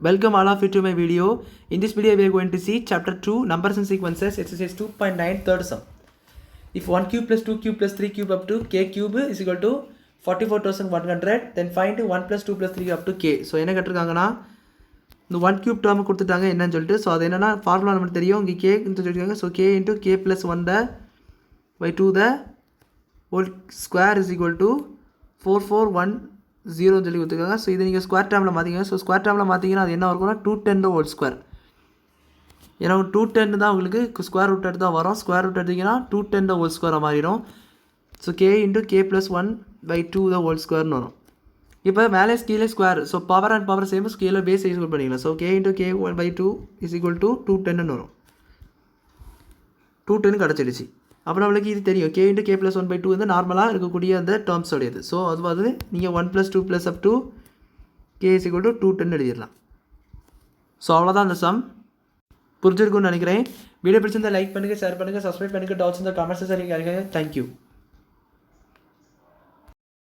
Welcome all of you to my video. In this video we are going to see chapter 2 numbers and sequences exercise 2.9 third sum. If 1 cube plus 2 cube plus 3 cube up to k cube is equal to 44,100, then find 1 plus 2 plus 3 up to k. So என்ன கேட்டிருக்காங்கன்னா இந்த 1 cube term கொடுத்துட்டாங்க என்னன்னு சொல்லிட்டு, so அது என்னன்னா formula நமக்கு தெரியும், இங்கே k சொல்லியிருக்காங்க. So k into k plus 1 the by 2 the whole square is equal to 4410 சொல்லி கொடுத்துருக்காங்க. ஸோ இது நீங்கள் ஸ்கொயர் டேர்மில் மாற்றிங்க. ஸோ ஸ்கொயர் டேர்மில் மாற்றிங்கன்னா அது என்ன இருக்கும்னா 210 the whole square. ஏன்னா 210 தான் உங்களுக்கு ஸ்கொயர் ரூட் எடுத்து தான் வரும். ஸ்கொயர் ரூட் எடுத்திங்கன்னா 210 the whole square மாறிடும். So k into k plus 1 by 2 the whole squareன்னு வரும். இப்போ மேலே கீழே square, so power and power same, கீழே பேஸ் ஈக்குவல் பண்ணிக்கலாம். So k into k by 2 is equal to 210 வரும். 210 கிடச்சிடுச்சு. அப்போ நம்மளுக்கு இது தெரியும், k into k plus 1 by 2 வந்து நார்மலாக இருக்கக்கூடிய அந்த டேர்ம்ஸ் உடையது. ஸோ அது வந்து நீங்கள் 1 plus 2 plus up to k is equal to 210 எழுதிடலாம். ஸோ அவ்வளோதான் அந்த சம். புரிஞ்சிருக்குன்னு நினைக்கிறேன். வீடியோ பிடிச்சிருந்தா லைக் பண்ணுங்கள், ஷேர் பண்ணுங்கள், சப்ஸ்கிரைப் பண்ணுங்கள். டவுட்ஸ் இந்த கமெண்ட்ஸ் சரி கேட்குங்க. தேங்க்யூ.